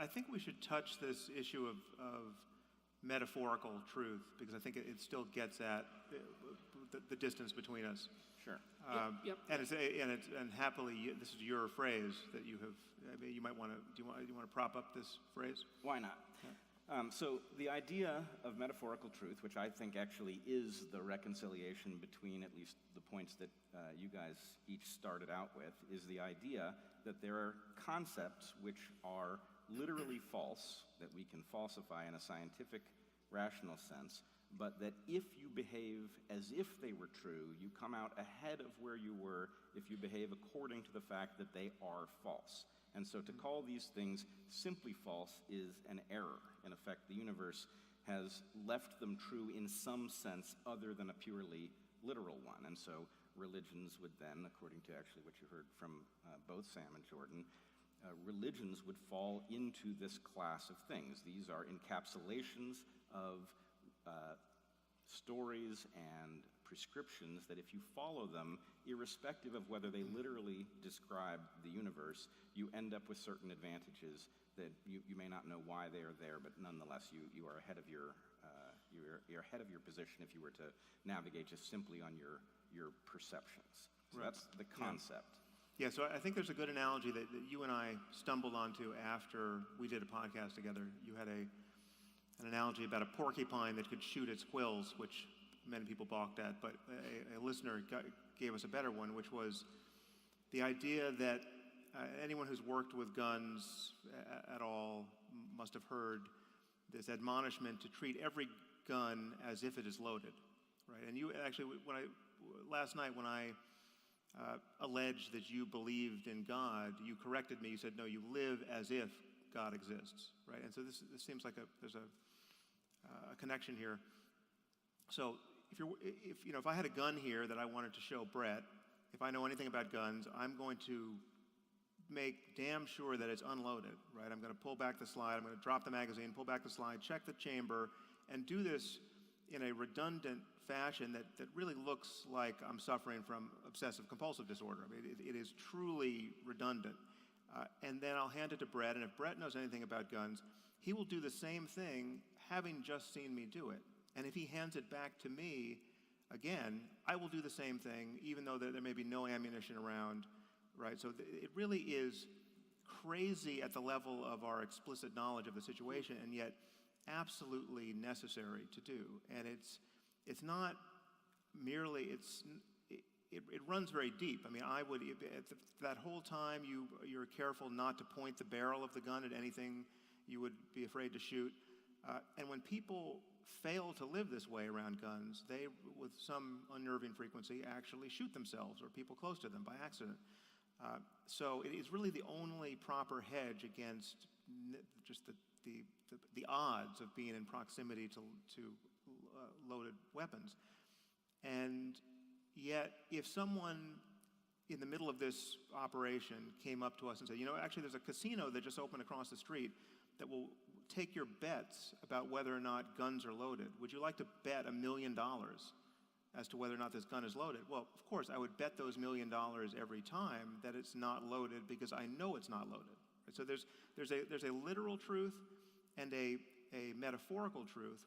I think we should touch this issue of metaphorical truth, because I think it still gets at the distance between us. Sure. Yep. And happily, this is your phrase that you have. I mean, you might want to. Do you want to prop up this phrase? Why not? Yeah. So the idea of metaphorical truth, which I think actually is the reconciliation between at least the points that you guys each started out with, is the idea that there are concepts which are literally false, that we can falsify in a scientific, rational sense, but that if you behave as if they were true, you come out ahead of where you were if you behave according to the fact that they are false. And so to call these things simply false is an error. In effect, the universe has left them true in some sense other than a purely literal one. And so religions would then, according to actually what you heard from both Sam and Jordan, religions would fall into this class of things. These are encapsulations of stories and prescriptions that if you follow them, irrespective of whether they literally describe the universe, you end up with certain advantages that you may not know why they are there, but nonetheless you are ahead of your you're ahead of your position if you were to navigate just simply on your perceptions. So right. That's the concept. Yeah, so I think there's a good analogy that you and I stumbled onto after we did a podcast together. You had an analogy about a porcupine that could shoot its quills, which many people balked at, but a listener gave us a better one, which was the idea that anyone who's worked with guns at all must have heard this admonishment to treat every gun as if it is loaded, right? And you actually, last night when I alleged that you believed in God, you corrected me. You said, no, you live as if God exists, right? And so this seems like there's a connection here. So if I had a gun here that I wanted to show Bret, if I know anything about guns, I'm going to make damn sure that it's unloaded, right? I'm going to pull back the slide, I'm going to drop the magazine, pull back the slide, check the chamber, and do this in a redundant fashion that really looks like I'm suffering from obsessive compulsive disorder. I mean, it is truly redundant. And then I'll hand it to Bret, and if Bret knows anything about guns, he will do the same thing, having just seen me do it. And if he hands it back to me, again, I will do the same thing, even though there may be no ammunition around, right? So it really is crazy at the level of our explicit knowledge of the situation, and yet absolutely necessary to do. And it's not merely, it runs very deep. I mean, that whole time you're careful not to point the barrel of the gun at anything you would be afraid to shoot. And when people fail to live this way around guns, they, with some unnerving frequency, actually shoot themselves or people close to them by accident. So it is really the only proper hedge against just the odds of being in proximity to loaded weapons. And yet, if someone in the middle of this operation came up to us and said, actually there's a casino that just opened across the street that will take your bets about whether or not guns are loaded. Would you like to bet $1 million as to whether or not this gun is loaded? Well, of course, I would bet those $1 million every time that it's not loaded because I know it's not loaded. So there's a literal truth and a metaphorical truth,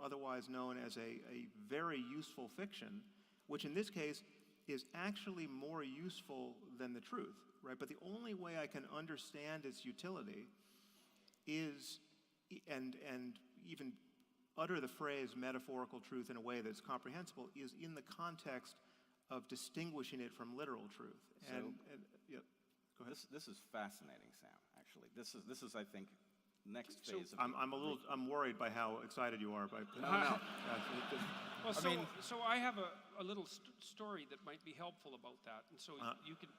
otherwise known as a very useful fiction, which in this case is actually more useful than the truth, right? But the only way I can understand its utility is, and even utter the phrase metaphorical truth in a way that's comprehensible, is in the context of distinguishing it from literal truth. So, yeah, go ahead. This is fascinating, Sam, actually. This is I think, next phase of... I'm worried by how excited you are. So I have a little story that might be helpful about that, and so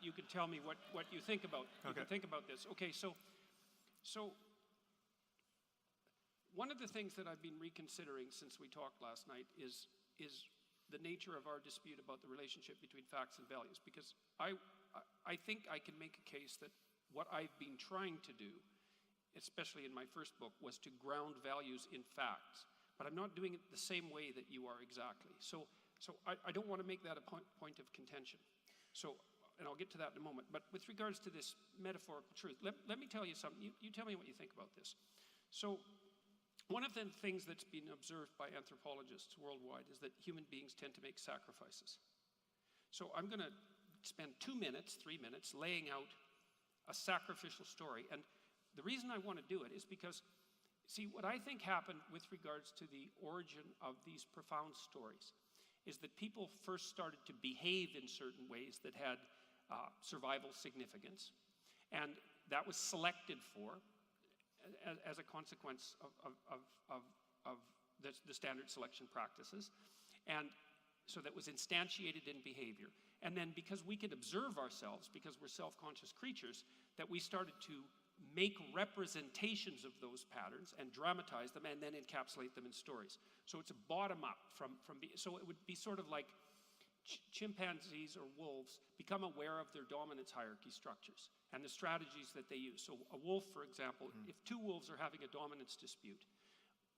you can tell me what you think about. You can think about this. Okay, so one of the things that I've been reconsidering since we talked last night is the nature of our dispute about the relationship between facts and values, because I think I can make a case that what I've been trying to do, especially in my first book, was to ground values in facts. But I'm not doing it the same way that you are exactly. So I don't want to make that a point of contention. So and I'll get to that in a moment. But with regards to this metaphorical truth, let me tell you something. You tell me what you think about this. So one of the things that's been observed by anthropologists worldwide is that human beings tend to make sacrifices. So I'm going to spend 2 minutes, 3 minutes, laying out a sacrificial story. And the reason I want to do it is because, see, what I think happened with regards to the origin of these profound stories is that people first started to behave in certain ways that had survival significance. And that was selected for as a consequence of the standard selection practices. And so that was instantiated in behavior. And then because we could observe ourselves, because we're self-conscious creatures, that we started to make representations of those patterns and dramatize them and then encapsulate them in stories. So it's a bottom-up so it would be sort of like chimpanzees or wolves become aware of their dominance hierarchy structures and the strategies that they use. So a wolf, for example, if two wolves are having a dominance dispute,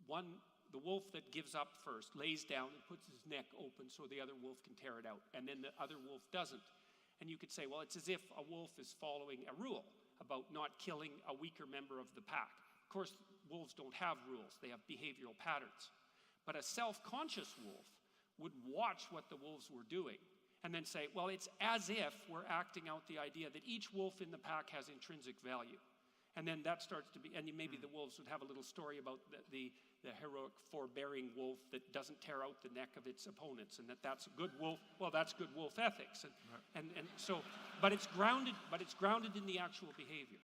the wolf that gives up first lays down and puts his neck open so the other wolf can tear it out, and then the other wolf doesn't. And you could say, well, it's as if a wolf is following a rule about not killing a weaker member of the pack. Of course, wolves don't have rules. They have behavioral patterns. But a self-conscious wolf would watch what the wolves were doing and then say, well, it's as if we're acting out the idea that each wolf in the pack has intrinsic value. And then that starts to be, and maybe the wolves would have a little story about the heroic forbearing wolf that doesn't tear out the neck of its opponents, and that's a good wolf. Well, that's good wolf ethics. And so, but it's grounded in the actual behavior.